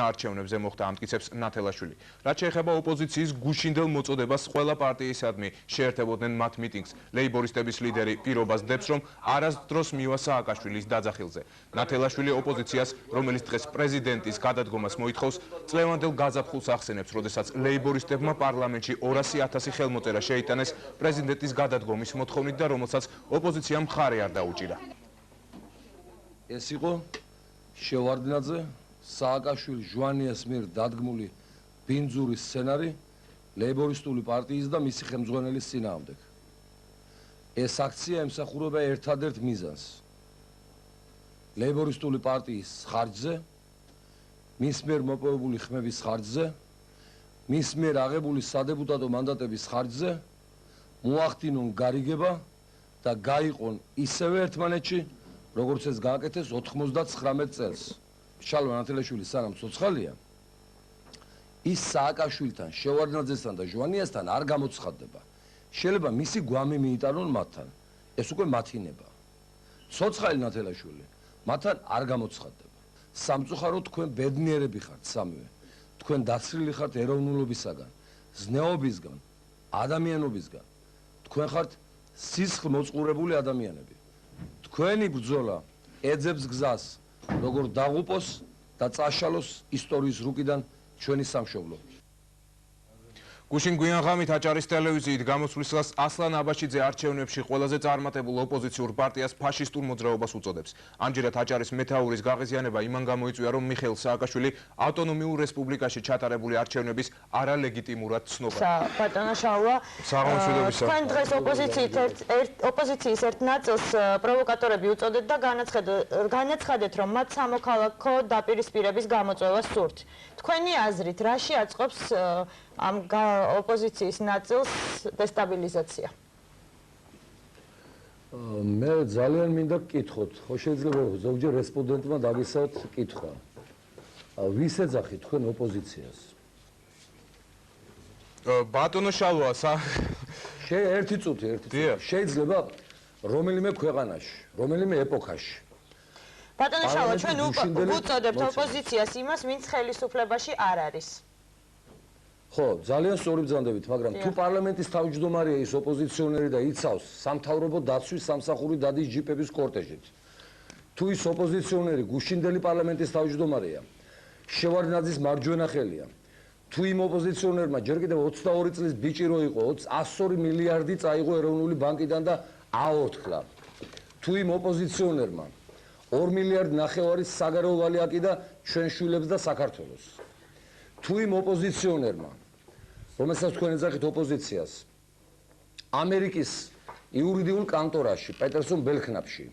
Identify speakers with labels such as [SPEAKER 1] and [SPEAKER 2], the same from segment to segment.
[SPEAKER 1] არჩევნებზე მოხდა ამტკიცებს ნათელაშვილი. რაც შეეხება ოპოზიციის გუშინდელ მოწოდებას ყველა პარტიისადმი შეერთებოდნენ მათ მიტინგს. ლეიბორისტების ლიდერი პირობას დებს, რომ არასდროს მივა სააკაშვილის დაძახილზე. ნათელაშვილი ოპოზიციას, რომელიც დღეს პრეზიდენტის გადადგომას მოითხოვს, წლევანდელ გაზაფხულს ახსენებს, როდესაც ლეიბორისტებმა პარლამენტში 200,000 ხელმოწერა შეიტანეს პრეზიდენტის გადადგომის მოთხოვნით და რომელსაც ოპოზიციამ მხარე არ დაუჭირა.
[SPEAKER 2] ეს იყო შევარდნაძე სააკაშვილის ჟვანიას მიერ დადგმული ბინძურის სცენარი ლეიბორისტული პარტიის და მისი ხელმძღვანელის წინააღმდეგ. ეს აქცია ემსახურება ერთადერთ მიზანს. ლეიბორისტული პარტიის ხარჯზე, მის მიერ მოპოვებული ხმების ხარჯზე, მის მიერ აღებული სადეპუტატო მანდატების ხარჯზე მოახდინონ გარიგება და გაიყონ ისევე ერთმანეთში, როგორც ეს გააკეთეს 99 წელს. შალვა ნათელაშვილი სანამ ცოცხალია, ის სააკაშვილთან, შევარდნაძესთან და ჟვანიასთან არ გამოცხადდება. შეიძლება მისი გვამი მიიტანონ მათთან. ეს უკვე მათინება. ცოცხალი ნათელაშვილი მათთან არ გამოცხადდება. სამწუხაროდ თქვენ ბედნიერები ხართ სამივე. თქვენ დაცლილი ხართ ეროვნულობისაგან, ზნეობისგან, ადამიანობისგან. თქვენ ხართ სისხლ მოწყურებული ადამიანები. თქვენი ბრძოლა ეძებს გზას როგორ დაღუპოს და წაშალოს ისტორიის რუკიდან ჩვენი სამშობლო. გუშინ გვიანღამით აჭარის ტელევიზიით გამოსვლისას ასლან აბაშიძე არჩევნებში ყველაზე წარმატებულ ოპოზიციურ პარტიას ფაშისტურ მოძრაობას უწოდებს. ამჯერად აჭარის მეთაურის გაღიზიანება იმან გამოიწვია, რომ მიხეილ სააკაშვილი ავტონომიურ რესპუბლიკაში ჩატარებული არჩევნების არალეგიტიმურად ცნობა.
[SPEAKER 3] ბატონო შალვა, თქვენ დღეს ოპოზიციის ერთ ნაწილს პროვოკატორები უწოდეთ და განაცხადეთ, რომ მათ სამოქალაქო დაპირისპირების გამოწვევა სურთ. თქვენი აზრით, რაში აწყობს ამ ოპოზიციის ნაწილს დესტაბილიზაცია?
[SPEAKER 2] მე ძალიან მინდა გკითხოთ, ხო შეიძლება ზოგჯერ რესპონდენტმა დაგისვათ კითხვა. ვის ეძახით თქვენ ოპოზიციას?
[SPEAKER 1] ბატონო შალვა,
[SPEAKER 2] ერთი წუთი. შეიძლება რომელიმე ქვეყანაში, რომელიმე ეპოქაში.
[SPEAKER 3] ბატონო შალვა, ჩვენ უწოდებთ ოპოზიციას იმას, ვინც ხელისუფლებაში არ არის.
[SPEAKER 2] ხო, ძალიან სწორი ბრძანდებით, მაგრამ თუ პარლამენტის თავმჯდომარეა ის ოპოზიციონერი და იცავს სამთავრობო დაცვის სამსახური დადის ჯიპების კორტეჟით. თუ ის ოპოზიციონერი გუშინდელი პარლამენტის თავმჯდომარეა, შევარდნაძის მარჯვენა ხელია. თუ იმ ოპოზიციონერმა ჯერ კიდევ 22 წლის ბიჭი რო იყო, 102 მილიარდი წაიღო ეროვნული ბანკიდან და აორთქლა. თუ იმ ოპოზიციონერმა 2 მილიარდი ნახევარი საგარეო ვალი აკიდა ჩვენ შვილებს და საქართველოს. თუ იმ ოპოზიციონერმა, რომელსაც თქვენ ეძახით ოპოზიციას, ამერიკის იურიდიულ კანტორაში, პეტერსონ ბელქნაპში,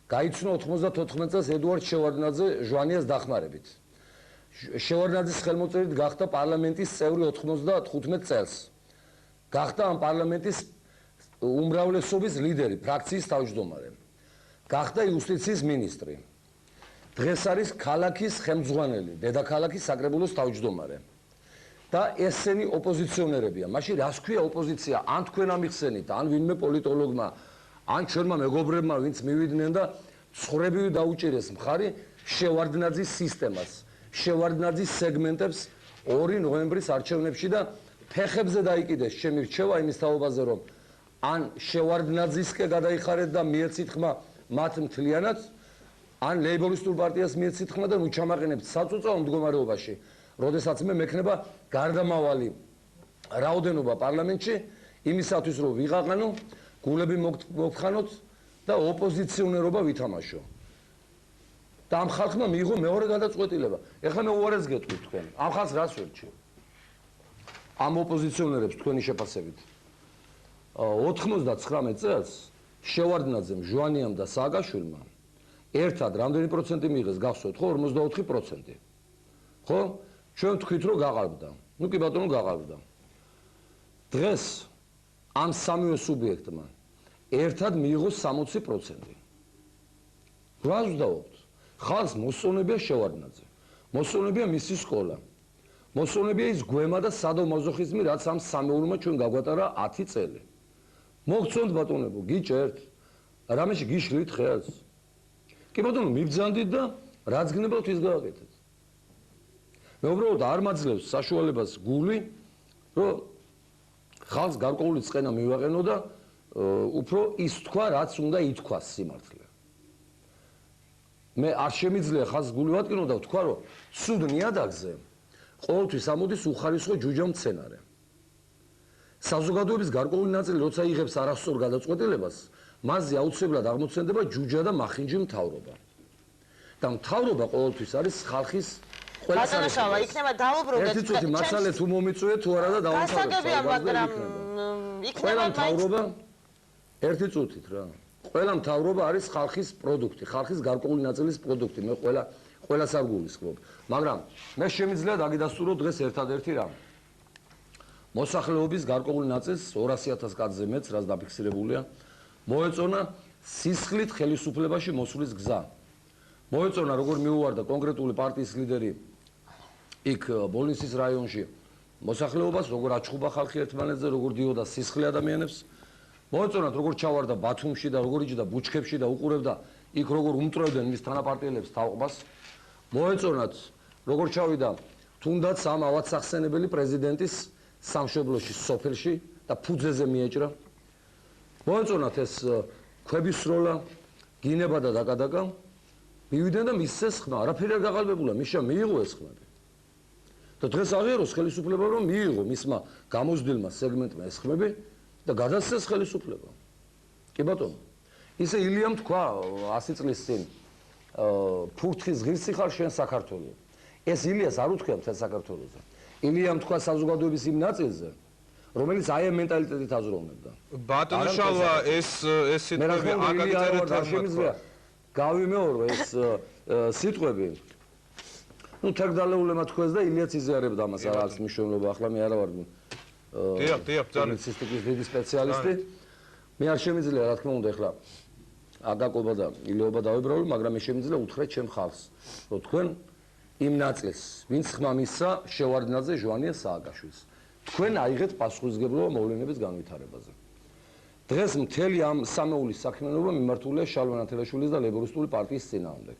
[SPEAKER 2] გაიცნო 94 წელს ედუარდ შევარდნაძე ჟვანიას დახმარებით. შევარდნაძის ხელმოწერით გახდა პარლამენტის წევრი 95 წელს. გახდა ამ პარლამენტის უმრავლესობის ლიდერი, ფრაქციის თავმჯდომარე. გახდა იუსტიციის მინისტრი. დღეს არის ქალაქის ხელმძღვანელი, დედაქალაქის საკრებულოს თავმჯდომარე. და ესენი ოპოზიციონერებია. მაშინ რას ქვია ოპოზიცია? ან თქვენ ამიხსენით, ან ვინმე პოლიტოლოგმა, ან ჩვენმა მეგობრებმა, ვინც მივიდნენ და ცხოვრებრივი დაუჭირეს მხარი შევარდნაძის სისტემას, შევარდნაძის სეგმენტებს 2 ნოემბრის არჩევნებში და ფეხებზე დაიკიდეს ჩემი რჩევა იმის თაობაზე, რომ ან შევარდნაძისკენ გადაიხარეთ და მიეცით ხმა მათ მთლიანად, ან ლეიბორისტულ პარტიას მიეცით ხმა და უჩამაყენებთ საწუწავ მდგომარეობაში, როდესაც მე მექნება გარდამავალი რაოდენობა პარლამენტში იმისათვის, რომ ვიღაყანო, გულები მოგხანოთ და ოპოზიციონერობა ვითამაშო. და ამ ხალხმა მიიღო მეორე გადაწყვეტილება. ეხლა მე უარეს გეტყვით თქვენ. ამ ხალხს რას ვერჩი? ამ ოპოზიციონერებს თქვენი შეფასებით. 99 წელს შევარდნაძემ, ჟვანიამ და სააკაშვილმა ერთად რამდენი პროცენტი მიიღეს გახსოვთ, ხო? 44%. ხო? ჩვენ ვთქვით, რომ გაყალბდა. ნუ კი ბატონო გაყალბდა. დღეს ამ სამივე სუბიექტმა ერთად მიიღო 60%. რას ვდაობთ? ხალხს მოსწონებია შევარდნაძე. მოსწონებია მისი სკოლა. მოსწონებია ის გვემა და სადომაზოხიზმი, რაც ამ სამეულმა ჩვენ გაგვატარა 10 წელი. მოგწონთ ბატონებო, გიჭერთ? რამეში გიშლით ხელს? კი ბატონო, მიბძანდით და რაც გნებავთ ის გააკეთეთ. მე უბრალოდ არ მაძლევს საშუალებას გული, რომ ხალხს გარკვეული წყენა მივაყენო და უფრო ის თქვა, რაც უნდა ითქვას სიმართლე. მე არ შემიძლია ხალხს გული ვატკინო და ვთქვა, რომ ცუდ ნიადაგზე ყოველთვის ამოდის უხარისხო ჯუჯა მცენარე. საზოგადოების გარკვეული ნაწილი როცა იღებს არასწორ გადაწყვეტილებას, მასზე აუცილებლად აღმოცენდება ჯუჯა და მახინჯი მთავრობა. და მთავრობა ყოველთვის არის ხალხის ყველა
[SPEAKER 3] ბატონოშავა, იქნება დაუბრუნდეთ.
[SPEAKER 2] ერთი წუთი მასალე თუ მომიწვიეთ თუ არა და დავამთავრებთ.
[SPEAKER 3] გასაგებია, მაგრამ იქნება
[SPEAKER 2] მთავრობა ერთი წუთით რა. ყველა მთავრობა არის ხალხის პროდუქტი, ხალხის გარკვეული ნაწილის პროდუქტი. მე ყველას არ გულისხმობ. მაგრამ მე შემიძლია დაგიდასტურო დღეს ერთადერთი რამ. მოსახლეობის გარკვეული ნაწილს 200,000 კაცზე მეც, რაც დაფიქსირებულია, მოეწონა სისხლით ხელისუფლებაში მოსვლის გზა. მოეწონა როგორ მიუვარდა კონკრეტული პარტიის ლიდერი იქ ბოლნისის რაიონში მოსახლეობას, როგორ აჩხუბა ხალხი ერთმანეთზე, როგორ დიოდა სისხლი ადამიანებს. მოეწონათ როგორ ჩავარდა ბათუმში და როგორ იჯდა ბუჩქებში და უყურებდა იქ როგორ უმტრევდნენ მის თანაპარტიელებს თავყბას. მოეწონათ როგორ ჩავიდა თუნდაც ამ ავადსახსენებელი პრეზიდენტის სამშობლოში სოფელში და ფუძეზე მიეჭრა. მოეწონათ ეს ქვების სროლა, გინება და დაკადაკა. მივიდნენ და მისცეს ხმა, არაფერი არ გაყალბებულა, მიშა მიიღო ეს ხმები. და დღეს აღიაროს ხელისუფლება რომ მიიღო მისმა გამოზრდილმა სეგმენტმა ეს ხმები და გადასცეს ხელისუფლება. კი ბატონო. ისე ილიამ თქვა 100 წლის წინ ფურთხის ღირსი ხარ შენ საქართველო. ეს ილიას არ უთქვია მთელ საქართველოზე. ილიამ თქვა საზოგადოების იმ ნაწილზე, რომელიც აი ამ მენტალიტეტით აზროვნებდა.
[SPEAKER 1] ბატონოშალვა ეს სიტყვები აკაკიწერეთ არ შემიძლია.
[SPEAKER 2] გავიმეორო ეს სიტყვები. ნუ თერგდალეულმა თქვეს და ილიაც იზიარებდა ამას, არ აქვს მნიშვნელობა. ახლა მე არა ვარ
[SPEAKER 1] დიახ, ძალიან
[SPEAKER 2] სტატისტიკის დიდი სპეციალისტი. მე არ შემიძლია, რა თქმა უნდა, ახლა აკაკობა და ილიობა დავებრალო, მაგრამ მე შემიძლია უთხრეთ ჩემ ხალხს, რომ თქვენ იმ ნაწილს, ვინც ხმა მისცა შევარდნაძე ჟვანია სააკაშვილს, თქვენ აიღეთ პასუხისმგებლობა მოვლენების განვითარებაზე. დღეს მთელი ამ სამეულის საქმიანობა მიმართულია შალვა ნათელაშვილის და ლეიბორისტული პარტიის წინააღმდეგ.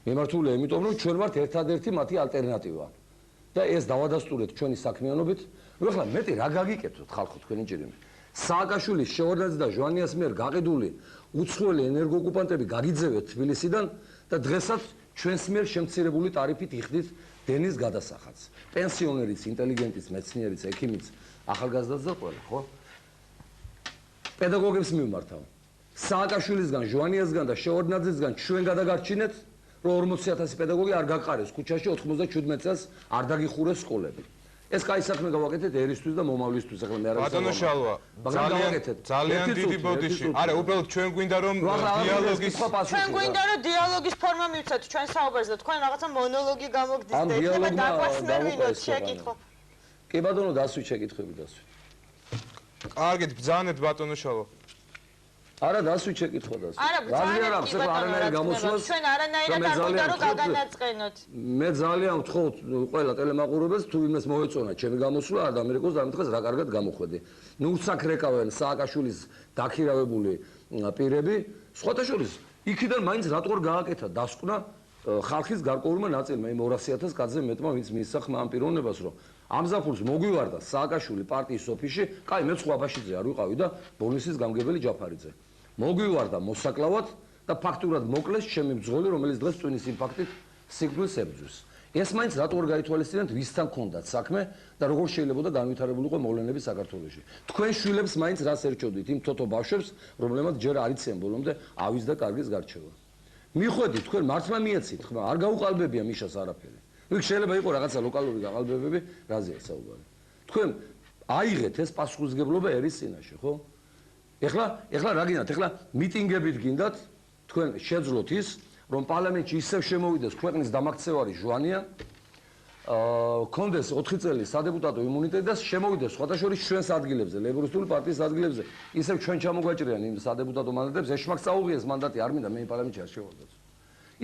[SPEAKER 2] მიმართულია იმიტომ, რომ ჩვენ ვართ ერთადერთი მათი ალტერნატივა. და ეს დავადასტურეთ ჩვენი საქმიანობით. ნუ ახლა მეტი რა გაგიკეთოთ ხალხო თქვენი ჭირიმი. სააკაშვილის, შევარდნაძის და ჟვანიას მიერ გაყიდული უცხოელი ენერგოოკუპანტები გაგიძევეთ თბილისიდან და დღესაც ჩვენს მიერ შემცირებული ტარიფით იხდით დენის გადასახადს. პენსიონერიც, ინტელიგენტიც, მეცნიერიც, ექიმიც, ახალგაზრდაც და ყველა, ხო? პედაგოგებს მიმართავ. სააკაშვილისგან, ჟვანიასგან და შევარდნაძისგან ჩვენ გადაგარჩინეთ, რომ 40,000 პედაგოგი არ გაყარეს ქუჩაში 97 წელს არ დაგიხურეს სკოლები. ეს კაი საქმე გავაკეთეთ ერისთვის და მომავლისთვის. ახლა მე არ ვიცი.
[SPEAKER 1] ბატონოშალვა, ძალიან დიდი ბოდიში. არა, უბრალოდ ჩვენ გვინდა რომ დიალოგის
[SPEAKER 3] ჩვენ გვინდა რომ დიალოგის ფორმა მივცეთ ჩვენ საუბარს და თქვენ რაღაცა მონოლოგი გამოგდით და იქნება დაგვასმევინოთ შეკითხვა.
[SPEAKER 2] კი ბატონო, დასვით შეკითხვები დასვით.
[SPEAKER 1] კარგით, ბრძანეთ ბატონოშალვა.
[SPEAKER 2] არა, დასვით შეკითხვა დასვით.
[SPEAKER 3] არა, ბრძანეთ კი ბატონო, ჩვენ არანაირად არ გვინდა რომ გაგანაწყენოთ.
[SPEAKER 2] მე ძალიან ვთხოვთ ყველა ტელემაყურებელს, თუ ვინმეს მოეწონა ჩემი გამოსვლა, არ დამერეკოს დამეთქეს რა კარგად გამოხვედი. ნუ უსაქრეკავენ სააკაშვილის დაქირავებული პირები, სხვათა შორის იქიდან მაინც რატო გააკეთა დასკვნა ხალხის გარკვეულმა ნაწილმა, იმ 200,000 კაცზე მეტმა, ვინც მიისცა ხმა ამ პიროვნებას, რომ ამზაფხულს მოგვივარდა სააკაშვილი პარტიის ოფისში, კაი მე სხვა აბაშიძე არ ვიყავი და ბოლნისის გამგებელი ჯაფარიძე. მოგვივარდა მოსაკლავად და ფაქტურად მოკლეს ჩემი ბრძოლი, რომელიც დღეს ტვინის იმპაქტით სიკვდილს ებრძვის. ეს მაინც რატო არ გაითვალისწინებთ, ვისთან ჰქონდათ საქმე და როგორ შეიძლება განვითარებულიყო მოვლენები საქართველოში. თქვენ შვილებს მაინც რას ერჩოდით, იმ თოთო ბავშვებს, რომლებმაც ჯერ არ იციან ბოლომდე ავის და კარგის გარჩევა. მიხვედით, თქვენ მართლა მიეცით ხმა, არ გაუყალბებია მიშას არაფერი. იქ შეიძლება იყოს რაღაცა ლოკალური გაყალბებები, რაზეა საუბარი. თქვენ აიღეთ ეს პასუხისმგებლობა ერის წინაშე, ხო? ეხლა რა გინდათ? ეხლა მიტინგებით გინდათ თქვენ შეძლოთ ის, რომ პარლამენტში ისევ შემოვიდეს ქვეყნის დამაქცევარი ჟვანია, კონდეს 4 წელი სადეპუტატო იმუნიტეტი და შემოვიდეს სხვათა შორის ჩვენს ადგილებზე, ლეიბორისტული პარტიის ადგილებზე, ისევ ჩვენ ჩამოგვაჭრიან იმ სადეპუტატო მანდატებს, ეშმაკს წაუღიეს მანდატი არ მინდა მე პარლამენტში არ შევარდოს.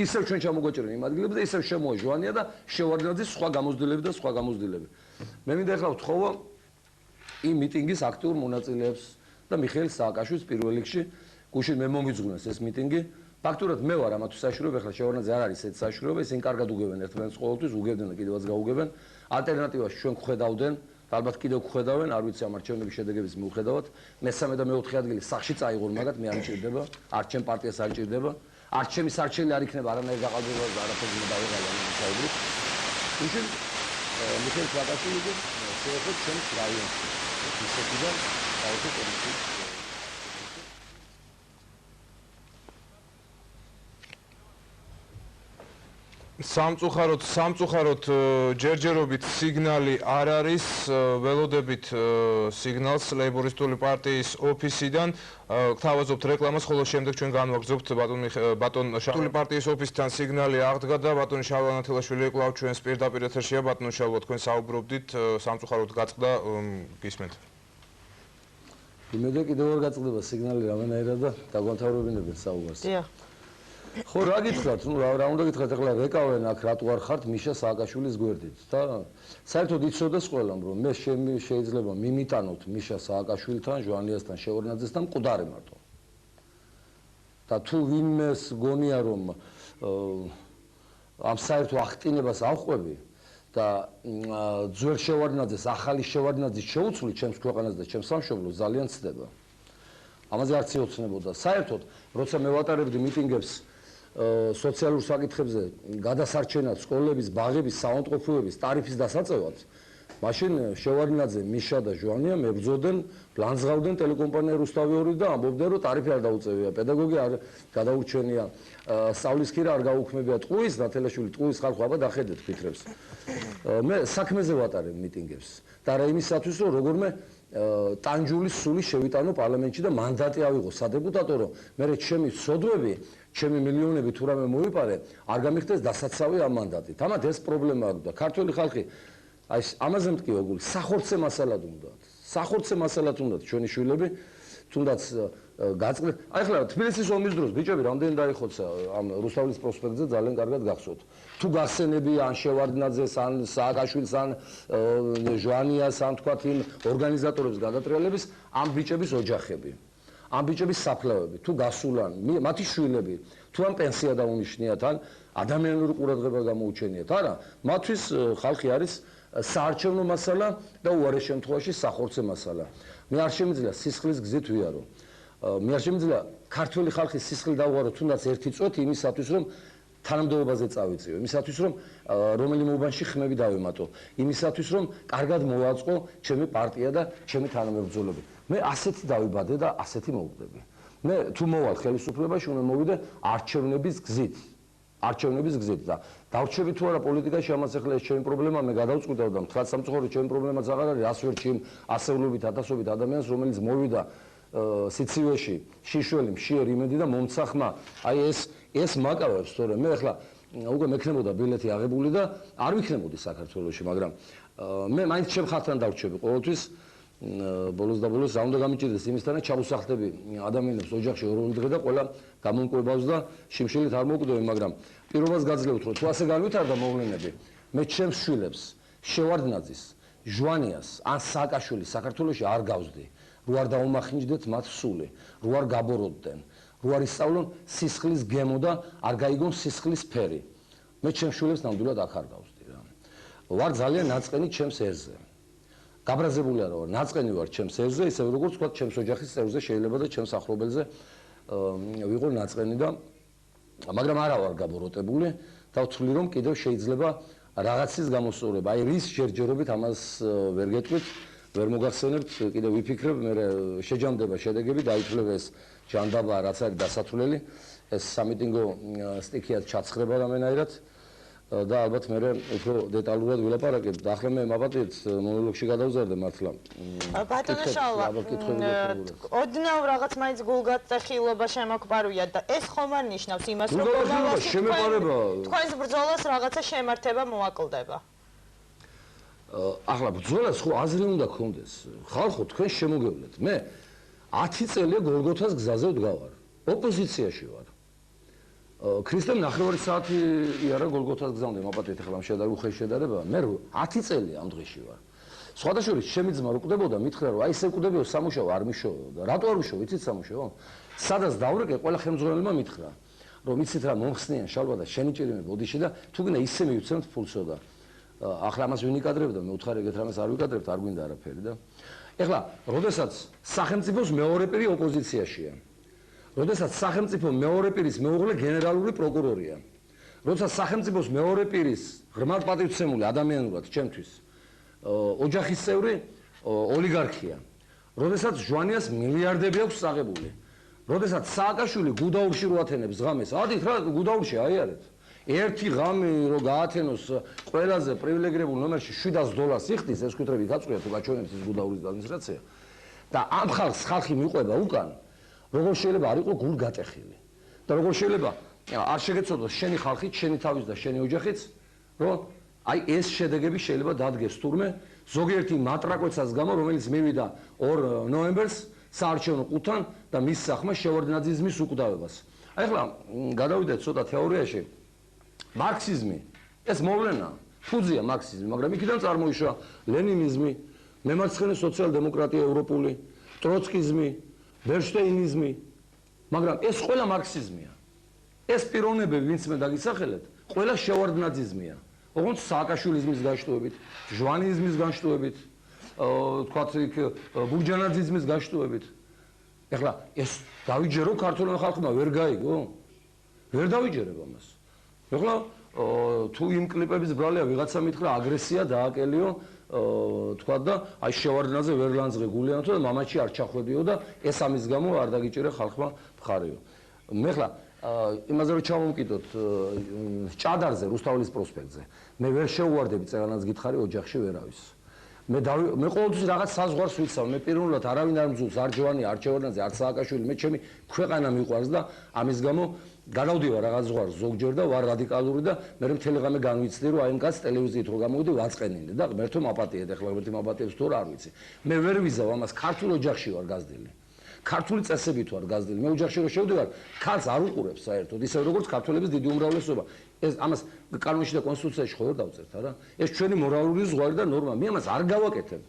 [SPEAKER 2] ისევ ჩვენ ჩამოგვაჭრიან იმ ადგილებზე, ისევ შემოა ჟვანია და შევარდნაძის სხვა გამოცდილები და სხვა გამოცდილები. მე მინდა ეხლა ვთხოვო იმ მიტინგის აქტიურ მონაწილეებს და მიხეილ სააკაშვილს პირველ რიგში, გუშინ მე მომიძღვნეს ეს მიტინგი, ფაქტურად მე ვარ ამათვის საშუალება, ახლა შევარდნაძე არ არის ეს საშუალება, ისინი კარგად უგებენ ერთმანეთს ყოველთვის, უგებდნენ და კიდევაც გაუგებენ. ალტერნატივაში ჩვენ გვხედავდნენ, ალბათ კიდევ გვხედავენ, არ ვიცი ამ არჩევნების შედეგების მიუხედავად. მესამე და მეოთხე ადგილი სახში წაიღო მაგათ, მე არ მჭირდება, არც ჩემ პარტიას არ მჭირდება. არც ჩემი სარჩელი არ იქნება არანაირი გაყალბება და არაფერს მე დავიღალე ამ საუბრით. უშენ მიხეილ სააკაშვილი შეეხება ჩემს რაიონში. ისეთიდან დაუწყო კომისიის
[SPEAKER 1] სამწუხაროდ ჯერჯერობით სიგნალი არ არის, ველოდებით სიგნალს ლეიბორისტული პარტიის ოფისიდან. გთავაზობთ რეკლამას, ხოლო შემდეგ ჩვენ განვაგრძობთ ბატონ შავლო პარტიის ოფისთან სიგნალი აღდგა და ბატონი შავლო ანათელაშვილი კვლავ ჩვენს პირდაპირ ეთერშია. ბატონ შავლო, თქვენ საუბრობდით, სამწუხაროდ გაწყდა, გისმენთ.
[SPEAKER 2] იმედი კიდევ არ გაწყდება სიგნალი რამენაირად და დაგვანთავრებინებენ საუბარს.
[SPEAKER 3] დიახ.
[SPEAKER 2] ხო, რა გითხრათ? ნუ რა უნდა გითხრათ, ახლა რეკავენ აქ რატო არ ხართ მიშა სააკაშვილის გვერდით და საერთოდ იცოდეს ყველამ, რომ მე შეიძლება მიმიტანოთ მიშა სააკაშვილთან, ჟვანიასთან, შევარდნაძესთან მკვდარი მარტო. და თუ ვინმეს გონია, რომ ამ საერთო აღტინებას ავყვები და ძველ შევარდნაძეს, ახალი შევარდნაძის შეუცვლი ჩემს ქვეყანას და ჩემს სამშობლოს ძალიან ცდება. ამაზე არც ოცნებოდა. საერთოდ, როცა მე ვატარებდი მიტინგებს სოციალურ საკითხებზე, გადასარჩენად, სკოლების, ბაღების, საავადმყოფოების ტარიფის დასაწევად, მაშინ შევარდნაძე, მიშა და ჟვანია მებრძოდნენ, ლანძღავდნენ ტელეკომპანია რუსთავი 2 და ამბობდნენ, რომ ტარიფი არ დაუწევია, პედაგოგი არ გადაურჩენია, სწავლის ქირა არ გაუქმებია, ტყუის ნათელაშვილი, ტყუის ხალხო აბა დახედეთ ფიქრებს. მე საქმეზე ვატარებ მიტინგებს და რა იმისათვის, რომ როგორმე ტანჯულის სული შევიტანო პარლამენტში და მანდატი ავიღო სადეპუტატო, რომ მე ჩემი სოდვები, ჩემი მილიონები თუ რამე მოიპარე, არ გამიხდეს დასაცავი ამ მანდატით. ამათ ეს პრობლემა აქვს და ქართული ხალხი აი ამაზე მტკივა გული, სახორცე მასალად უნდათ. სახორცე მასალად უნდათ ჩვენი შვილები, თუნდაც გაწყდეთ. აი ახლა თბილისის ომის დროს ბიჭები რამდენი დაიხოცა ამ რუსთავის პროსპექტზე ძალიან კარგად გახსოვთ. თუ გახსენებია ან შევარდნაძეს, ან სააკაშვილს, ან ჟვანიას, ან თქვათ იმ ორგანიზატორებს გადატრიალების, ამ ბიჭების ოჯახები, ამ ბიჭების საფლავები, თუ გასულან, მათი შვილები, თუ ამ პენსია დაუნიშნიათ, ან ადამიანური ყურადღება გამოუჩენიათ, არა, მათთვის ხალხი არის საარჩევნო მასალა და უარეს შემთხვევაში სახორცე მასალა. მე არ შემიძლია სისხლის გზით ვიარო. მე არ შემიძლია ქართული ხალხის სისხლი დავუარო თუნდაც ერთი წუთი იმისათვის, რომ თანამდებობაზე წავიწიო, იმისათვის, რომ რომელიმე უბანში ხმები დავემატო, იმისათვის, რომ კარგად მოვაწყო ჩემი პარტია და ჩემი თანამებრძოლები. მე ასეთი დავიბადე და ასეთი მოვკვდები. მე თუ მოვალ ხელისუფლებაში, უნდა მოვიდე არჩევნების გზით. არჩევნების გზით და დავრჩები თუ არა პოლიტიკაში, ამას ახლა ეს ჩემი პრობლემა, მე გადავწყვიტავ და თქვა სამწუხაროდ ჩემი პრობლემაც აღარ არის, ასე ვერ ჩემ ასეულობით, ათასობით ადამიანს, რომელიც მოვიდა სიცივეში, შიშველი, მშიერ იმედი და მომცა ხმა. აი ეს მაკავებს, თორემ მე ახლა უკვე მექნებოდა ბილეთი აღებული და არ ვიქნებოდი საქართველოში, მაგრამ მე მაინც ჩემ ხალხთან დავრჩები ყოველთვის. ბოლოს და ბოლოს რა უნდა გამიჭირდეს იმისთანა ჩავუსახლდები ადამიანებს ოჯახში ორ დღე და ყველა გამომკვებავს და შიმშილით არ მოვკვდები, მაგრამ პირობას გაძლევთ, რომ თუ ასე განვითარდა მოვლენები, მე ჩემს შვილებს შევარდნაძის, ჟვანიას ან სააკაშვილის საქართველოში არ გავზდი, რო არ დაუმახინჯდეთ მათ სული, რო არ გაბოროტდნენ, რო არ ისწავლონ სისხლის გემო და არ გაიგონ სისხლის ფერი. მე ჩემს შვილებს ნამდვილად აქ არ გავზდი რა. ვარ ძალიან ნაწყენი ჩემს ერზე. გაბრაზებული არა ვარ, ნაწყენი ვარ ჩემს ერზე, ისე როგორც თქვა ჩემს ოჯახის წევრზე შეიძლება და ჩემს ახლობელზე ვიყო ნაწყენი და მაგრამ არა ვარ გაბოროტებული და ვთვლი რომ კიდევ შეიძლება რაღაცის გამოსწორება. აი რის ჯერჯერობით ამას ვერ გეტყვით, ვერ მოგახსენებთ, კიდევ ვიფიქრებ, მე შეჯამდება შედეგები, დაითვლება ეს ჯანდაბა რაც არის დასათვლელი, ეს სამიტინგო სტიქიად ჩაცხრება რამენაირად. და ალბათ მე უფრო დეტალურად ვილაპარაკებ. და ახლა მე მაპატიეთ მონოლოგში გადავზარდე მართლა.
[SPEAKER 3] ბატონო შალვა, ოდნავ რაღაც მაინც გულგაწეხილობა შემოგვარვია და ეს ხომ არ ნიშნავს იმას, რომ თქვენს ბრძოლას რაღაცა შემართება მოაკლდება.
[SPEAKER 2] ახლა ბრძოლას ხო აზრი უნდა გქონდეს. ხალხო, თქვენ შემოგევლეთ. მე 10 წელია გოლგოთას გზაზე ვდგავარ. ოპოზიციაში ვარ. ქრისტემ ნახევარი საათი იარა გოლგოთას გზამდე, მაპატიეთ ახლა უხეში შედარება. მე 10 წელი ამ დღეში ვარ. სხვადასხვა ჩემი ძმა რო კვდებოდა, მითხრა რომ აი ესე კვდებიო სამუშაო არ მიშოვეო და რატო არ მიშოვე, იცით სამუშაო? სადაც დავრეკე, ყველა ხელმძღვანელმა მითხრა. რომ იცით რა მომხსნიან შალვა და შენი ჭირიმე ბოდიში და თუ გინდა ისე მივცემთ ფულსო და ახლა ამას ვინ იკადრებდა და მე უთხარი ეგეთ რამეს არ ვიკადრებთ არ გვინდა არაფერი და ეხლა როდესაც სახელმწიფოს მეორე პირი ოპოზიციაშია როდესაც სახელმწიფო მეორე პირის მეუღლე გენერალური პროკურორია როდესაც სახელმწიფოს მეორე პირის ღრმად პატივცემული ადამიანურად ჩემთვის ოჯახის წევრი ოლიგარქია როდესაც ჟვანიას მილიარდები აქვს წაღებული როდესაც სააკაშვილი გუდაურში რო ათენებს ღამეს ადით რა გუდაურში აიარეთ ერთი ღამე რო გაათენოს ყველაზე პრივილეგირებულ ნომერში $700 იხდის ეს კუთხები გაწყვია თუ გაჩვენებს ის გუდაურის ადმინისტრაცია და ამ ხალხს ხალხი მიყვება უკან როგორ შეიძლება არ იყოს გულგატეხილი და როგორ შეიძლება არ შეგეცოდოს შენი ხალხით შენი თავის და შენი ოჯახიც რომ აი ეს შედეგები შეიძლება დადგეს თურმე ზოგიერთი მატრაკოცას გამო რომელიც მივიდა 2 ნოემბერს საარჩევნო ყუთთან და მის სახმა შევარდნაძიზმის უკვდავებას აი ახლა გადავიდეთ ცოტა თეორიაში მარქსიზმი ეს მოვლენა ფუძია მარქსიზმი მაგრამ იქიდან წარმოიშვა ლენინიზმი მემარცხენე სოციალ-დემოკრატია ევროპული ტროცკიზმი ბერშტეინიზმი მაგრამ ეს ყველა მარქსიზმია ეს პიროვნებები ვინც მე დაგისახელეთ ყველა შევარდნაძიზმია ოღონდ სააკაშვილიზმის განშტოებით ჟვანიზმის განშტოებით თქვათ იქ ბურჯანაძიზმის განშტოებით ეხლა ეს დავიჯერო ქართულმა ხალხმა ვერ გაიგო ვერ დავიჯერებ ამას ეხლა თუ იმ კლიპების ბრალია ვიღაცა მითხრა აგრესია დააკელიო თქვათ და აი შევარდნაძე ვერ ლანძღე გულიანთო და მამაჩი არ ჩახვედიო და ეს ამის გამო არ დაგიჭირე ხალხმა მხარეო მე ხლა იმაზე რომ ჩავუმკიდოთ ჭადარზე რუსთაველის პროსპექტზე მე ვერ შეუვარდები წერანას გითხარი ოჯახში ვერავის მე ყოველთვის რაღაც საზღვარს ვიცავ მე პიროვნულად არავინ არ მძულს არ ჯოვანი არ ჩევარდნაძე არ სააკაშვილი მე ჩემი ქვეყანა მიყვარს და ამის გამო გადავდივარ რაღაც ზღვარს ზოგჯერ და ვარ რადიკალური და მე მთელი ღამე განვიცდი რომ აი ამ კაცს ტელევიზიით რო გამოვიდი ვაწყენინე და ღმერთო მაპატიეთ ახლა ღმერთი მაპატიებს თუ არ ვიცი მე ვერ ვიზავ ამას ქართულ ოჯახში ვარ გაზრდილი ქართული წესებით ვარ გაზრდილი მე ოჯახში რო შევდივარ ქალს არ უყურებს საერთოდ ისე როგორც ქართველების დიდი უმრავლესობა ეს ამას კანონში და კონსტიტუციაში ხო ვერ დავწერთ არა ეს ჩვენი მორალური ზღვარი და ნორმა მე ამას არ გავაკეთებ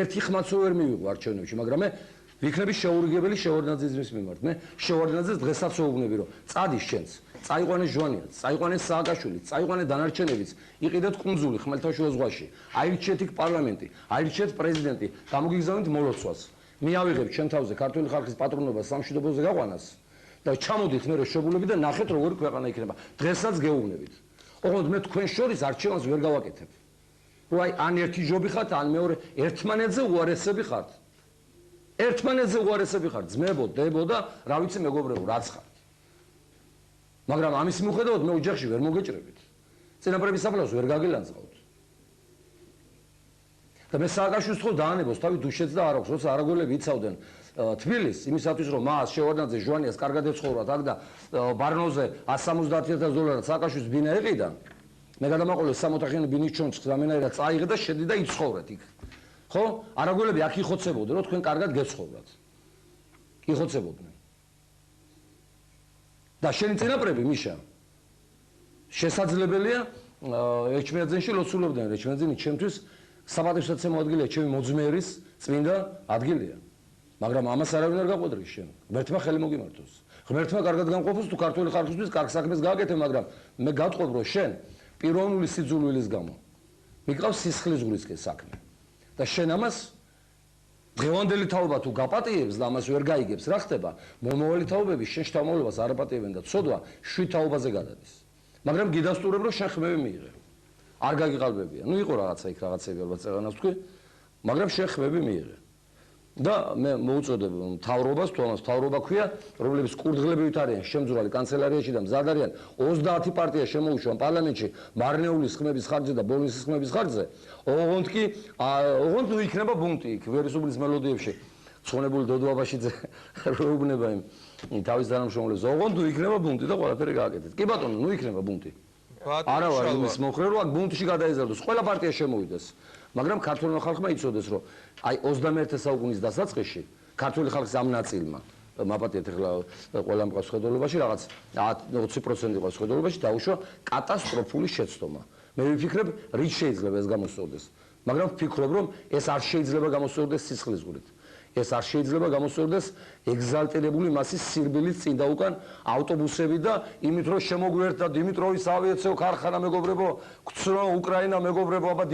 [SPEAKER 2] ერთი ხმაცო ვერ მივიღო არჩევნებში მაგრამ მე ვიქნები შეურიგებელი შევარდნაძიზმის მიმართ მე შევარდნაძეს დღესაც ვეუბნები რომ წადის შენც წაიყვანე ჟვანიაც წაიყვანე სააკაშვილი წაიყვანე დანარჩენებიც იყიდეთ კუნძული ხმელთაშუა ზღვაში აირჩიეთ იქ პარლამენტი აირჩიეთ პრეზიდენტი გამოგიგზავნით მოლოცვას მე ავიღებ ჩემ თავზე ქართული ხალხის პატრონობას სამშვიდობოზე გაყვანას და ჩამოდით მე შეებულები და ნახეთ როგორი ქვეყანა იქნება დღესაც გეუბნებით ოღონდ მე თქვენ შორის არჩევანს ვერ გავაკეთებ რომ აი ან ერთი ჯობი ხართ ან მეორე ერთმანეთზე უარესები ხართ ერთმანეთზე უარესები ხართ ძმებო დებო და რა ვიცი მეგობრებო რაც ხართ მაგრამ ამის მიუხედავად მე ოჯახში ვერ მოგეჭრებით წინაპრების საფლავს ვერ გაგილანძღავთ და მე სააკაშვილს ხო დაანებოს თავი დუშეთს და არ აქვს როცა არაგველები იცავდნენ თბილისს იმისათვის რომ მას შევარდნაძე ჟვანიას კარგად ეცხოვრათ აქ და ბარნოზე $170,000 სააკაშვილის ბინა ეყიდა მე გადამაყოლე 3 ოთახიანი ბინის ჩონჩხს რამენაირად წაიღე და შედი და იცხოვრეთ იქ ხო არაგველები აქ იხოცებოდნენ რომ თქვენ კარგად გეცხოვრათ იხოცებოდნენ და შენი წინაპრები მიშა შესაძლებელია ეჩმეაძენში ლოცულებდნენ ეჩმეაძენი ჩემთვის საპატივსაცემო ადგილია ჩემი მოძმერის წმინდა ადგილია მაგრამ ამას არავინ არ გაყვედრის შენ ღმერთმა ხელი მოგიმართოს ღმერთმა კარგად გამყოფოს თუ ქართული ხალხისთვის კარგ საქმეს გააკეთე მაგრამ მე გატყვევ რომ შენ პიროვნული სიძულვილის გამო მიყავს სისხლის გულისკენ საქმე და შენ ამას დღევანდელი თაობა თუ გაპატიებს და ამას ვერ გაიგებს რა ხდება მომავალი თაობები შენ შთამომავლობას არ აპატიებენ და ცოდვა შვიდ თაობაზე გადადის მაგრამ გიდასტურებ რომ შენ ხმები მიიღე არ გაგიყალბებია ნუ იყო რაღაცა იქ რაღაცები ალბათ წერანას თქვი მაგრამ შენ ხმები მიიღე და მე მოუწოდებ მთავრობას თუ ამას მთავრობა ქვია რომლებიც კურდღლებივით არიან შემძვრალი კანცელარიაში და მზად არიან 30 პარტია შემოუშვა პარლამენტში მარნეულის ხმების ხარჯზე და ბოლნისის ხმების ხარჯზე ოღონდ ნუ იქნება ბუნტი იქ ვერისუბლის მელოდიებში ცხონებული დოდო აბაშიძე როუბნება იმ თავის თანამშრომლებს ოღონდ ნუ იქნება ბუნტი და ყველაფერი გააკეთეთ კი ბატონო ნუ იქნება ბუნტი არა ვარ იმის მომხრე რომ აქ ბუნტში გადაეზარდოს ყველა პარტია შემოვიდეს მაგრამ ქართულმა ხალხმა იცოდეს რომ აი 21 საუკუნის დასაწყისში ქართული ხალხის ამ ნაწილმა მაპატიეთ ახლა ყველა მყავს ხედველობაში რაღაც 20% ყავს ხედველობაში დაუშვა კატასტროფული შეცდომა მე ვიფიქრებ რით შეიძლება ეს გამოსწორდეს მაგრამ ვფიქრობ რომ ეს არ შეიძლება გამოსწორდეს სისხლის გულით ეს არ შეიძლება გამოსწორდეს ეგზალტირებული მასის სირბილის წინ და უკან ავტობუსები და იმით რომ შემოგვერთა დიმიტროვის ავიაციო ქარხანა მეგობრებო, გწრო უკრაინა მეგობრებო, აბა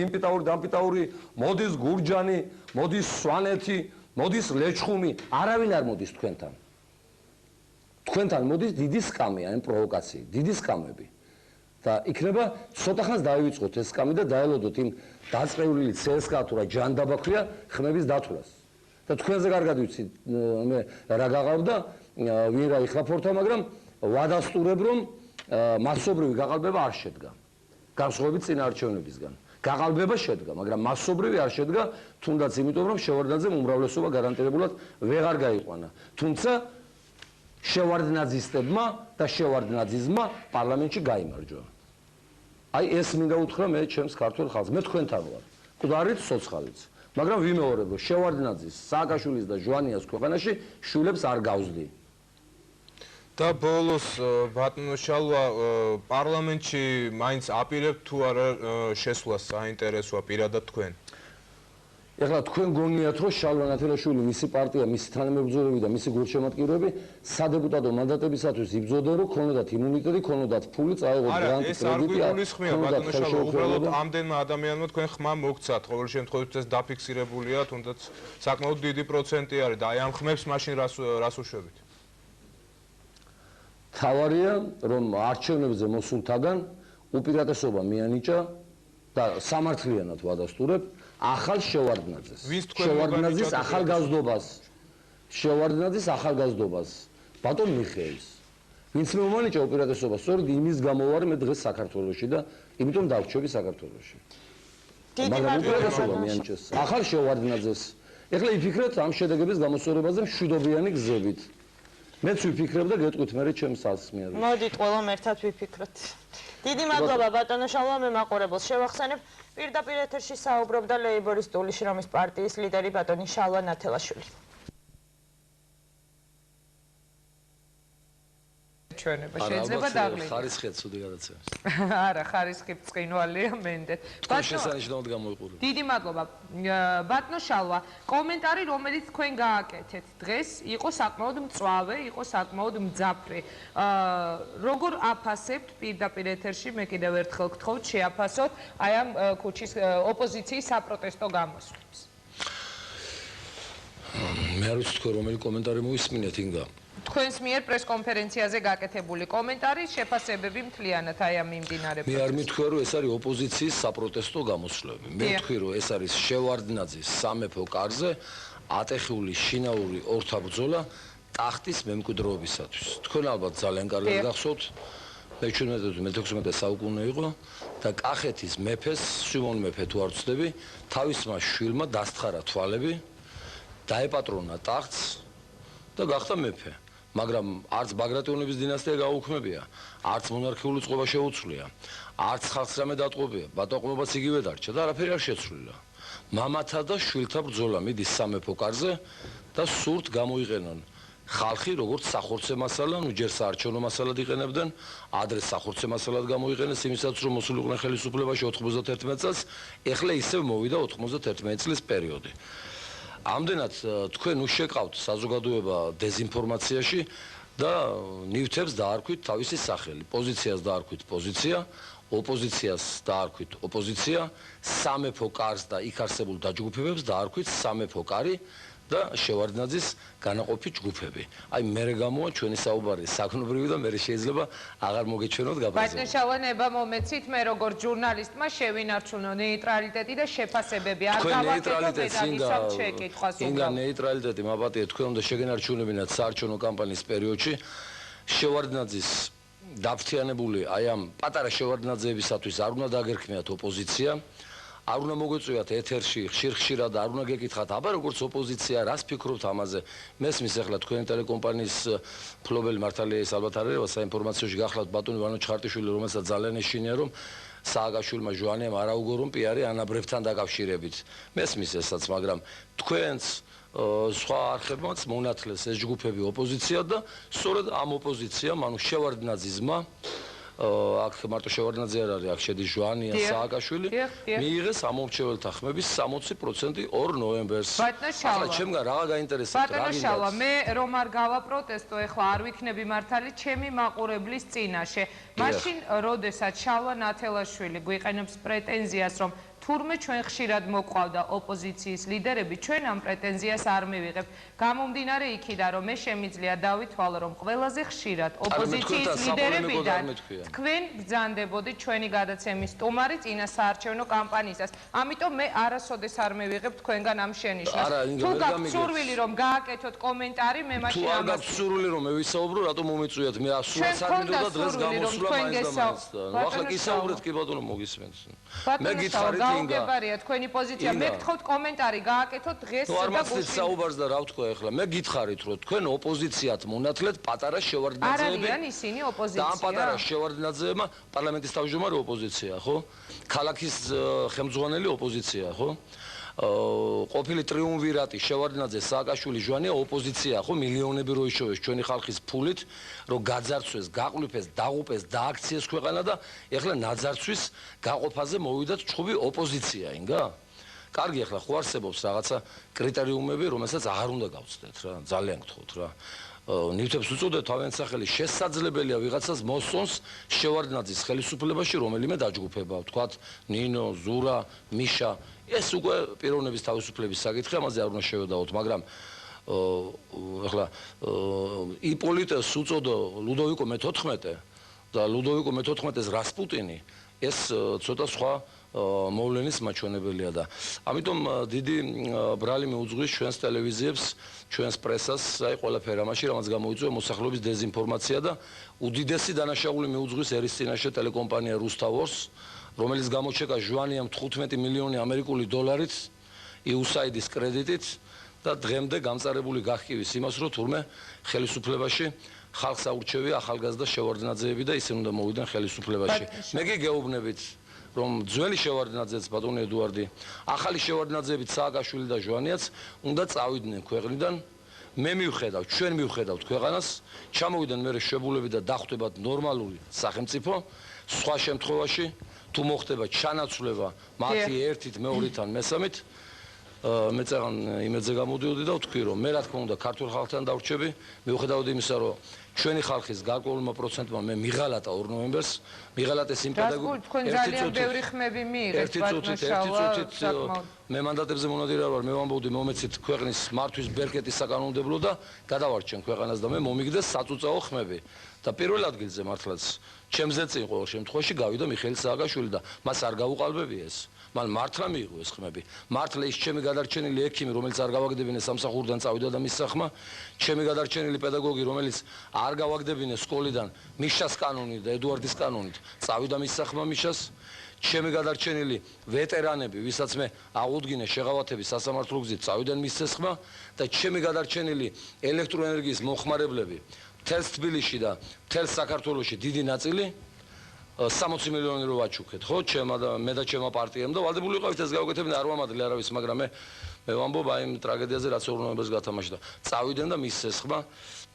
[SPEAKER 2] დამპიტაური, მოდის გურჯანი, მოდის სვანეთი, მოდის ლეჩხუმი, არავინ არ მოდის თქვენთან. თქვენთან მოდის დიდი სკამი, ან პროვოკაცია, დიდი სკამები. და იქნება ცოტა ხანს დავივიწყოთ ეს სკამი და დაელოდოთ იმ დაწყევლილი CSKA თუ რა ჯანდაბა ქვია ხმების დათვლას. და თქვენზე კარგად ვიცი მე რა გაღავდა ვინ რა იხლაფორთა, მაგრამ ვადასტურებ რომ მასობრივი გაყალბება არ შედგა. განსხვავებით წინაარჩევნებისგან. გაყალბება შედგა, მაგრამ მასობრივი არ შედგა, თუნდაც იმიტომ რომ შევარდნაძემ უმრავლესობა გარანტირებულად ვეღარ გაიყვანა. თუმცა შევარდნაძისტებმა და შევარდნაძიზმა პარლამენტში გაიმარჯვა. აი ეს მინდა უთხრა მე ჩემს ქართულ ხალხს. მე თქვენთან ვარ. მკვდარით, ცოცხალიც. მაგრამ ვიმეორებ, რომ შევარდნაძის, სააკაშვილის და ჟვანიას ქვეყანაში შვილებს არ გავზდი.
[SPEAKER 1] და ბოლოს ბატონო შალვა პარლამენტში მაინც აპირებთ თუ არა შესვლას საინტერესოა პირადად თქვენ?
[SPEAKER 2] ეხლა თქვენ გონიათ რომ შალვა ნათელაშვილი, მისი პარტია, მისი თანამებრძოლები და მისი გულშემატკივრები სადეპუტატო მანდატებისათვის იბრძოდნენ, რომ ქონოდათ იმუნიტეტი, ქონოდათ ფული, წაეღოთ გრანტი, კრედიტი.
[SPEAKER 1] არა, ეს არ გვიგულისხმია ბატონო შალვა, უბრალოდ ამდენმა ადამიანმა თქვენ ხმა მოგცათ, ყოველ შემთხვევაში ეს დაფიქსირებულია, თუნდაც საკმაოდ დიდი პროცენტი არის და აი ამ ხმებს მაშინ რას უშვებით?
[SPEAKER 2] თავარია, რომ არჩევნებზე მოსულთაგან უპირატესობა მიანიჭა და სამართლიანად ვადასტურებ ახალ შევარდნაძეს. შევარდნაძის ახალგაზრდობას ბატონ მიხეილს. ვინც მომანიჭა უპირატესობა, სწორედ იმის გამო ვარ მე დღეს საქართველოში და იმიტომ დავრჩები საქართველოში. მაგრამ უპირატესობა მიანიჭეს ახალ შევარდნაძეს. ეხლა იფიქრეთ ამ შედეგების გამოსწორებაზე მშვიდობიანი გზებით. მეც ვიფიქრებ და გეტყვით მე ჩემს ასს მიადგა.
[SPEAKER 3] მოდით ყველამ ერთად ვიფიქროთ. დიდი მადლობა ბატონო შალვა, მე მაყურებელს შევახსენებ. პირდაპირ ეთერში საუბრობდა ლეიბორისტული შრომის პარტიის ლიდერი ბატონი შალვა ნათელაშვილი. ჩვენება შეიძლება დაღლილი.
[SPEAKER 2] ხარისხია ცუდი გადაცემა.
[SPEAKER 3] არა, ხარისხი ბრწყინვალეა მენდეთ.
[SPEAKER 2] შესანიშნავად გამოიყურე.
[SPEAKER 3] დიდი მადლობა. ბატონო შალვა, კომენტარი რომელიც თქვენ გააკეთეთ დღეს იყო საკმაოდ მწვავე, იყო საკმაოდ მძაფრი. როგორ აფასებთ პირდაპირ ეთერში, მე კიდევ ერთხელ გთხოვთ, შეაფასოთ აი ამ ქუჩის ოპოზიციის საპროტესტო გამოსვლებს.
[SPEAKER 2] მე არ ვიცი თქვენ რომელი კომენტარი მოვისმინეთ ინგა.
[SPEAKER 3] თქვენს მიერ პრესკონფერენციაზე გაკეთებული კომენტარი შეფასებები მთლიანად აი ამ მიმდინარეობაზე.
[SPEAKER 2] მე არ მითქვია რომ ეს არის ოპოზიციის საპროტესტო გამოსვლები. მე ვთქვი რომ ეს არის შევარდნაძის სამეფო კარზე ატეხული შინაური ორთაბრძოლა ტახტის მემკვიდრეობისათვის. თქვენ ალბათ ძალიან კარგად გახსოვთ მე-16 საუკუნე იყო და კახეთის მეფეს, სიმონ მეფე თუ არ ვცდები, თავისმა შვილმა დასთხარა თვალები, დაეპატრონა ტახტს და გახდა მეფე. მაგრამ არც ბაგრატიონების დინასტია გაუქმებია, არც მონარქიული წყობა შეუცვლია, არც ხალხს რამე დატყვევია, ბატონყმობაც იგივე დარჩა და არაფერი არ შეცვლილა. მამათა და შვილთა ბრძოლა მიდის სამეფო კარზე და სურთ გამოიყენონ ხალხი როგორც სახორცე მასალა, ნუ ჯერ საარჩევნო მასალად იყენებდნენ, ადრე სახორცე მასალად გამოიყენეს იმისაც რომ მოსულიყვნენ ხელისუფლებაში 91 წელს, ეხლა ისევ მოვიდა 91 წლის პერიოდი. ამდენად თქვენ უშეკავთ საზოგადოება დეზინფორმაციაში და ნივთებს დაარქვით თავისი სახელი. პოზიციას დაარქვით პოზიცია, ოპოზიციას დაარქვით ოპოზიცია, სამეფო კარს და იქ არსებულ დაჯგუფებებს დაარქვით სამეფო კარი და შევარდნაძის განაყოფი ჯგუფები. აი მერე გამოვა ჩვენი საუბარი საკნობრივი და მერე შეიძლება აღარ მოგეჩვენოთ გაბაზები.
[SPEAKER 3] ბატონ შალვა, ნება მომეცით მე როგორ ჟურნალისტმა შევინარჩუნო ნეიტრალიტეტი და შეფასებები. არ გავაკეთოთ ამ შეკითხვას.
[SPEAKER 2] ინგა ნეიტრალიტეტი მაბატია თქვენ უნდა შეგენარჩუნებინათ საარჩევნო კამპანიის პერიოდში. შევარდნაძის დაფრთიანებული აი ამ პატარა შევარდნაძეებისათვის არ უნდა დაგერქმიათ ოპოზიცია. არ უნდა მოგვეწვიათ ეთერში ხშირ-ხშირად და არ უნდა გეკითხათ, აბა როგორც ოპოზიცია, რას ფიქრობთ ამაზე? მესმის ახლა თქვენი ტელეკომპანიის მფლობელი მართალია ის ალბათ არ არის, საინფორმაციოში გახლავთ ბატონი ვანო ჩხარტიშვილი, რომელსაც ძალიან ეშინია, რომ სააგაშვილმა ჟვანიამ არაუგო რომ პიარი ანაბრებთან დაკავშირებით. მესმის ესაც, მაგრამ თქვენც სხვა არხებმაც მონათლეს ეს ჯგუფები ოპოზიცია და სწორედ ამ ოპოზიციამ, ანუ შევარდნაძიზმა აქ მარტო შევარდნაძე არ არის, აქ შედის ჟვანია, სააკაშვილი, მიიღეს ამომრჩეველთა ხმების 60% 2 ნოემბერს. ახლა ჩემგან რა გაინტერესებთ, რა გინდა?
[SPEAKER 4] ბატონო, მე რომ არ გავაპროტესტო, ეხლა არ ვიქნები მართალი ჩემი მაყურებლის წინაშე. მაშინ, როდესაც შალვა ნათელაშვილი გვიყენებს პრეტენზიას, რომ თურმე ჩვენ ხშირად მოყვავდა ოპოზიციის ლიდერები, ჩვენ ამ პრეტენზიას არ მივიღებთ. გამომდინარე იქიდან, რომ მე შემიძლია დავითვალო, რომ ყველაზე ხშირად ოპოზიციის ლიდერებიდან თქვენ გძანდებოდით ჩვენი გადაცემის სტუმარი წინა საარჩევნო კამპანიისას. ამიტომ მე არასოდეს არ მივიღებ თქვენგან ამ შენიშვნას. თუ გაქვთ სურვილი, რომ გააკეთოთ კომენტარი, მე მაშინ
[SPEAKER 2] თუ არ გაქვთ სურვილი, რომ მე ვისაუბრო, რატომ მომიწვიათ? მე სულაც არ მინდოდა დღეს გამოსვლა მაინც და მაინც. ახლა გისაუბრეთ კი ბატონო, მოგისმენთ. მე გითხარით
[SPEAKER 4] გაუგებარია თქვენი პოზიცია. მე გთხოვთ კომენტარი გააკეთოთ დღეს და
[SPEAKER 2] არ მახსოვს საუბარს და რა ვთქვა ახლა. მე გითხარით, რომ თქვენ ოპოზიციათ მონათლეთ პატარა შევარდნაძეები.
[SPEAKER 4] არ არიან ისინი ოპოზიცია.
[SPEAKER 2] და ამ პატარა შევარდნაძეებმა პარლამენტის თავმჯდომარე ოპოზიცია, ხო? ქალაქის ხელმძღვანელი ოპოზიცია, ხო? ყოფილი ტრიუმვირატი შევარდნაძე, სააკაშვილი, ჟვანია ოპოზიცია, ხო? მილიონები რო იშოვეს ჩვენი ხალხის ფულით, რომ გაძარცვეს, გაყლიფეს, დაღუპეს, დააქციეს ქვეყანა და ეხლა ნაძარცვის გაყოფაზე მოვიდათ ჩხუბი ოპოზიცია, ინგა? კარგი, ახლა ხო არსებობს რაღაცა კრიტერიუმები, რომელსაც არ უნდა გავცდეთ რა, ძალიან გთხოვთ რა. ნივთებს უწოდეთ თავენსახელი შესაძლებელია ვიღაცას მოსწონს შევარდნაძის ხელისუფლებაში რომელიმე დაჯგუფება, ვთქვათ ნინო, ზურა, მიშა, ეს უკვე პიროვნების თავისუფლების საკითხი, ამაზე არ უნდა შევედაოთ, მაგრამ ახლა იპოლიტეს უწოდო ლუდოვიკო მე-14 და ლუდოვიკო მე-14-ის რასპუტინი, ეს ცოტა სხვა მოვლენის მაჩვენებელია და ამიტომ დიდი ბრალი მიუძღვის ჩვენს ტელევიზიებს, ჩვენს პრესას, აი ყველაფერი ამაში, რამაც გამოიწვია მოსახლეობის დეზინფორმაცია და უდიდესი დანაშაული მიუძღვის ერის წინაშე ტელეკომპანია რუსთავორს, რომელიც გამოჩეკა ჟვანიამ 15 მილიონი ამერიკული დოლარით USAID-ის კრედიტით და დღემდე გამწარებული გახკივის იმას, რომ თურმე ხელისუფლებაში ხალხს აურჩევია ახალგაზრდა შევარდნაძეები და ისინი უნდა მოვიდნენ ხელისუფლებაში. მე კი გეუბნებით რომ ძველი შევარდნაძეც ბატონი ედუარდი, ახალი შევარდნაძეებით სააკაშვილი და ჟვანიაც უნდა წავიდნენ ქვეყნიდან. მე მივხედავ, ჩვენ მივხედავთ ქვეყანას, ჩამოვიდნენ მერე შებულები და დახვდებათ ნორმალური სახელმწიფო. სხვა შემთხვევაში თუ მოხდება ჩანაცვლება მათი ერთით, მეორით ან მესამით, მე წაღან იმედზე გამოდიოდი და ვთქვი, რომ მე რა თქმა უნდა ქართულ ხალხთან დავრჩები, მიუხედავად იმისა, რომ ჩვენი ხალხის გარკვეულმა პროცენტმა მე მიღალატა 2 ნოემბერს, მიღალატეს იმ პედაგოგ
[SPEAKER 4] თქვენ ძალიან ბევრი ხმები მიიღეთ ბატონო.
[SPEAKER 2] მე მანდატებზე მონადირე ვარ, მე ვამბობდი მომეცით ქვეყნის მართვის ბერკეტის საკანონმდებლო და გადავარჩენ ქვეყანას და მე მომიგდეს საწუწაო ხმები. და პირველ ადგილზე მართლაც ჩემზე წინ ყოველ შემთხვევაში გავიდა მიხეილ სააკაშვილი და მას არ გაუყალბებია ეს. მან მართლა მიიღო ეს ხმები. მართლა ის ჩემი გადარჩენილი ექიმი, რომელიც არ გავაგდებინე სამსახურიდან წავიდა და მის სახმა, ჩემი გადარჩენილი პედაგოგი, რომელიც არ გავაგდებინე სკოლიდან მიშას კანონით და ედუარდის კანონით, წავიდა მის სახმა მიშას, ჩემი გადარჩენილი ვეტერანები, ვისაც მე აღუდგინე შეღავათების სასამართლო გზით, წავიდნენ მის სახმა და ჩემი გადარჩენილი ელექტროენერგიის მომხმარებლები მთელს თბილისში და მთელს საქართველოში დიდი ნაწილი 60 მილიონი რო ვაჩუქეთ, ხო? მე და ჩემმა პარტიამ და ვალდებული ვიყავით ეს გავაკეთებინე, არ ვამადლე არავის, მაგრამ მე ვამბობ აი იმ ტრაგედიაზე, რაც 2 ნოემბერს გათამაშდა. წავიდნენ და მის ეს ხმა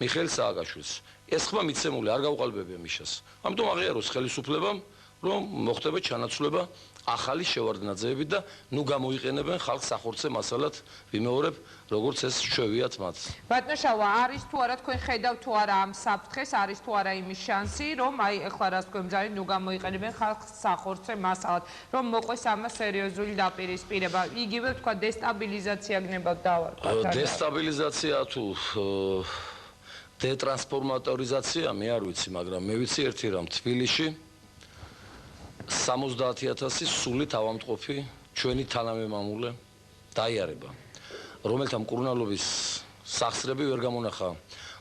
[SPEAKER 2] მიხეილ სააკაშვილს. ეს ხმა მიცემული არ გაუყალბებია მიშას. ამიტომ აღიაროს ხელისუფლებამ, რომ მოხდება ჩანაცვლება ახალი შევარდნაძეებით და ნუ გამოიყენებენ ხალხს სახორცე მასალად, ვიმეორებ, როგორც ეს შევიათ მათ.
[SPEAKER 4] ბატონო შალვა, არის თუ არა თქვენ ხედავთ თუ არა ამ საფრთხეს, არის თუ არა იმის შანსი, რომ აი ეხლა რას თქვენ ბრძანით, ნუ გამოიყენებენ ხალხს სახორცე მასალად, რომ მოყვეს ამას სერიოზული დაპირისპირება, იგივე თქვა დესტაბილიზაცია გნებავთ დავარქვათ.
[SPEAKER 2] დესტაბილიზაცია თუ დეტრანსფორმატორიზაცია, მე არ ვიცი, მაგრამ მე ვიცი ერთი რამ, თბილისში 70,000 სულით ავამტყოფი ჩვენი თანამემამულე დაიარება, რომელთა მკურნალობის სახსრები ვერ გამონახა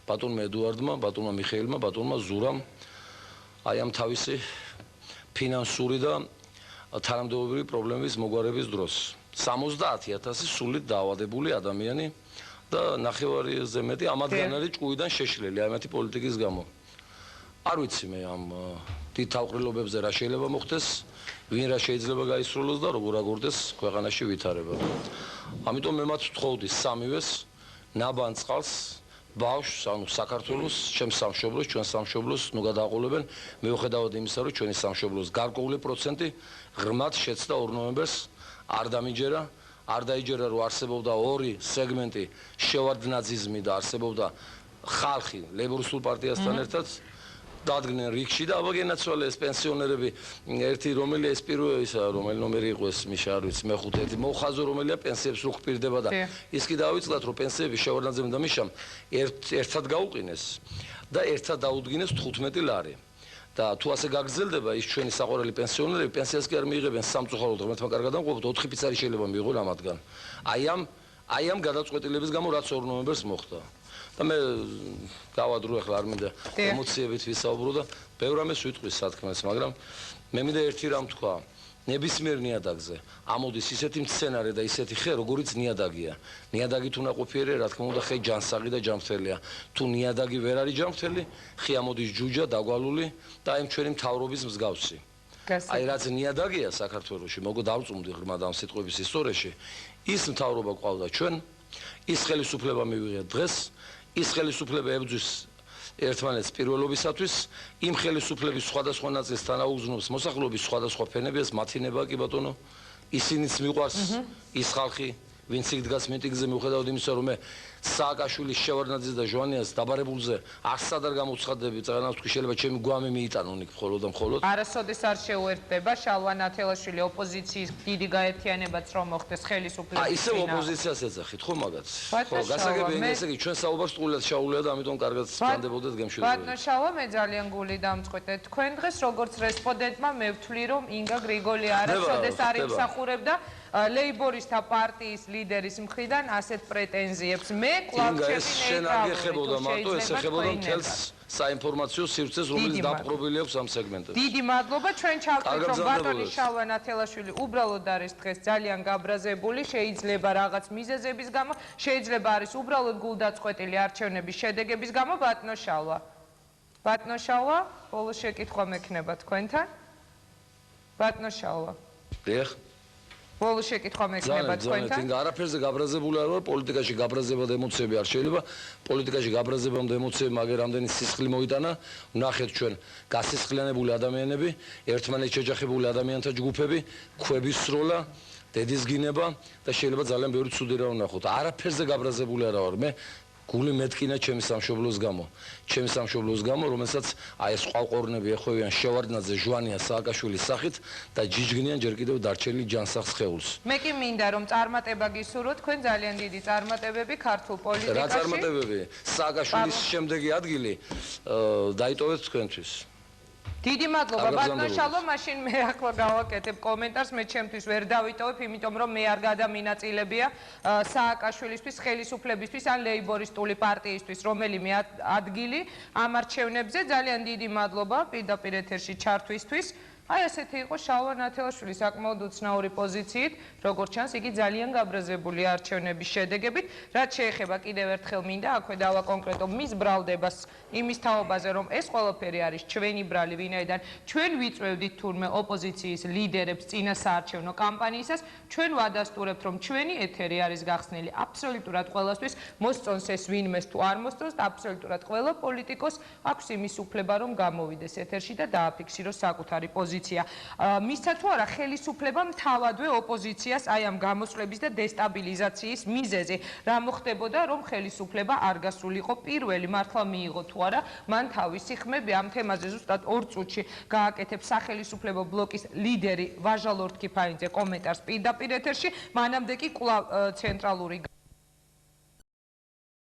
[SPEAKER 2] ბატონმა ედუარდმა, ბატონმა მიხეილმა, ბატონმა ზურამ, აი ამ თავისი ფინანსური და თანამდებობრივი პრობლემების მოგვარების დროს. 70,000 სულით დაავადებული ადამიანი და ნახევარზე მეტი ამათგან არის ჭკუიდან შეშლილი აი მათი პოლიტიკის გამო. არ ვიცი მე ამ დიდ თავყრილობებზე რა შეიძლება მოხდეს, ვინ რა შეიძლება გაისრულოს და როგორ აგორდეს ქვეყანაში ვითარება. ამიტომ მე მათ ვთხოვდი სამივეს ნაბან წყალს ბავშვს, ანუ საქართველოს, ჩემს სამშობლოს, ჩვენ სამშობლოს ნუ გადააყოლებენ, მიუხედავად იმისა, რომ ჩვენი სამშობლოს გარკვეული პროცენტი ღრმად შეცდა 2 ნოემბერს, არ დამიჯერა, არ დაიჯერა, რომ არსებობდა ორი სეგმენტი, შევარდნაძიზმი და არსებობდა ხალხი ლეიბორისტულ პარტიასთან ერთად. დადგნენ რიგში და აბა გენაცვალე ეს პენსიონერები ერთი რომელი ეს პირველი ისა რომელი ნომერი იყო ეს მიშა არ ვიცი მეხუთე ერთი მოხაზო რომელია პენსიებს რო ხპირდება და ის კი დავიწყდათ რომ პენსიები შევარდნაძემ და მიშამ ერთად გაუყინეს და ერთად დაუდგინეს 15 ლარი და თუ ასე გაგრძელდება ის ჩვენი საყვარელი პენსიონერები პენსიას კი არ მიიღებენ სამწუხაროდ ღმერთმა კარგად ამყოფოთ 4 ფიცარი შეიძლება მიიღო რამადგან აი ამ გადაწყვეტილების გამო რაც 2 ნოემბერს მოხდა და მე გავადრო ახლა არ მინდა ემოციებით ვისაუბრო და ბევრ რამეს ვიტყვის სათქმელს, მაგრამ მე მინდა ერთი რამ თქვა. ნებისმიერ ნიადაგზე ამოდის ისეთი მცენარე და ისეთი ხე, როგორიც ნიადაგია. ნიადაგით უნდა ყოფიერე, რა თქმა უნდა, ხე ჯანსაღი და ჯანმრთელია. თუ ნიადაგი ვერ არის ჯანმრთელი, ხე ამოდის ჯუჯა, დაგვალული და აი ჩვენი მთავრობის მსგავსი. აი რაც ნიადაგია საქართველოში, მოგო დავწუნდი ღრმად ამ სიტყვების ისტორიაში, ის მთავრობა ყავდა ჩვენ, ის ხელისუფლება მივიღეთ დღეს ის ხელისუფლება ებრძვის ერთმანეთს პირველობისათვის იმ ხელისუფლების სხვადასხვა ნაწილს თანაუგზნობს მოსახლეობის სხვადასხვა ფენებიას მათინება კი ბატონო ისინიც მიყვარს ის ხალხი ვინც იქ დგას მიტინგზე მიუხედავად იმისა რომ მე სააკაშვილის შევარდნაძის და ჟვანიას დაბარებულზე არსად არ გამოცხადდები წაღანავს თქვი შეიძლება ჩემი გვამი მიიტანონ იქ მხოლოდ და მხოლოდ
[SPEAKER 4] არასოდეს არ შეუერთდება შალვა ნათელაშვილი ოპოზიციის დიდი გაერთიანებაც რომ მოხდეს ხელისუფლების
[SPEAKER 2] ისე ოპოზიციას ეძახით ხო მაგაც ხო გასაგებია ესე იგი ჩვენ საუბარს ტყუილად შაულია და ამიტომ კარგად ვსწრდებოდეთ გემშვიდობებით
[SPEAKER 4] ბატონო შალვა მე ძალიან გული დამწყვეტე თქვენ დღეს როგორც რესპონდენტმა მე ვთვლი რომ ინგა გრიგოლი არასოდეს არ იმსახურებდა ლეიბორისტთა პარტიის ლიდერის მხრიდან ასეთ პრეტენზიებს მე კლავ
[SPEAKER 2] ეხებოდა მთელს საინფორმაციო სივრცეს რომელიც დაპყრობილი აქვს ამ სეგმენტებში
[SPEAKER 4] დიდი მადლობა ჩვენ ჩავთვლით რომ ბატონი შალვა ნათელაშვილი უბრალოდ არის დღეს ძალიან გაბრაზებული შეიძლება რაღაც მიზეზების გამო შეიძლება არის უბრალოდ გულდაწყვეტილი არჩევნების შედეგების გამო ბატონო შალვა ბოლო შეკითხვა მექნება თქვენთან ბატონო შალვა ბოლო შეკითხვა მექნება თქვენთან.
[SPEAKER 2] არაფერზე გაბრაზებული არ ვარ, პოლიტიკაში გაბრაზება და ემოციები არ შეიძლება. პოლიტიკაში გაბრაზებამ და ემოციებმა მაგერ რამდენი სისხლი მოიტანა. ვნახეთ ჩვენ გასისხლიანებული ადამიანები, ერთმანეთს შეჯახებული ადამიანთა ჯგუფები, ქვების სროლა, დედის გინება და შეიძლება ძალიან ბევრი ცუდი რა ვნახოთ. არაფერზე გაბრაზებული არ ვარ მე. გული მეთკინა ჩემი სამშობლოს გამო, რომელსაც აი ეს ყავყორნები ეხვევიან შევარდნაძე, ჟვანია, სააკაშვილის სახით და ჯიჯგნიან ჯერ კიდევ დარჩენილი ჯანსაღ სხეულს.
[SPEAKER 4] მე კი მინდა რომ წარმატება გისურვოთ, თქვენ ძალიან დიდი წარმატებები ქართულ პოლიტიკაში.
[SPEAKER 2] რა წარმატებები? სააკაშვილის შემდეგი ადგილი დაიტოვეთ თქვენთვის.
[SPEAKER 4] დიდი მადლობა ბატონო შალვა, მაშინ მე ახლა გავაკეთებ კომენტარს, მე ჩემთვის ვერ დავიტოვებ, იმიტომ რომ მე არ გადამინაწილებია სააკაშვილისთვის, ხელისუფლებისთვის ან ლეიბორისტული პარტიისთვის რომელიმე ადგილი ამ არჩევნებზე. ძალიან დიდი მადლობა პირდაპირ ეთერში ჩართვისთვის. აი ასეთი იყო შალვა ნათელაშვილი საკმაოდ უცნაური პოზიციით, როგორც ჩანს, იგი ძალიან გაბრაზებული არჩევნების შედეგებით. რაც შეეხება კიდევ ერთხელ მინდა აქვე დავაკონკრეტო მის ბრალდებას იმის თაობაზე, რომ ეს ყველაფერი არის ჩვენი ბრალი, ვინაიდან ჩვენ ვიწვევდით თურმე ოპოზიციის ლიდერებს წინა საარჩევნო კამპანიისას, ჩვენ ვადასტურებთ, რომ ჩვენი ეთერი არის გახსნილი აბსოლუტურად ყველასთვის, მოსწონს ეს ვინმეს თუ არ მოსწონს, აბსოლუტურად ყველა პოლიტიკოს აქვს იმის უფლება, რომ გამოვიდეს ეთერში და დააფიქსიროს საკუთარი პოზიცია. მისცა თუ არა ხელისუფლებამ თავადვე ოპოზიციას აი ამ გამოსვლების და დესტაბილიზაციის მიზეზი რა მოხდებოდა რომ ხელისუფლება არ გასულიყო პირველი მართლა მიიღო თუ არა მან თავისი ხმები ამ თემაზე ზუსტად 2 წუთში გააკეთებ სახელისუფლებო ბლოკის ლიდერი ვაჟა ლორდ კიფაინძე კომენტარს პირდაპირ ეთერში მანამდე კი კვლავ ცენტრალური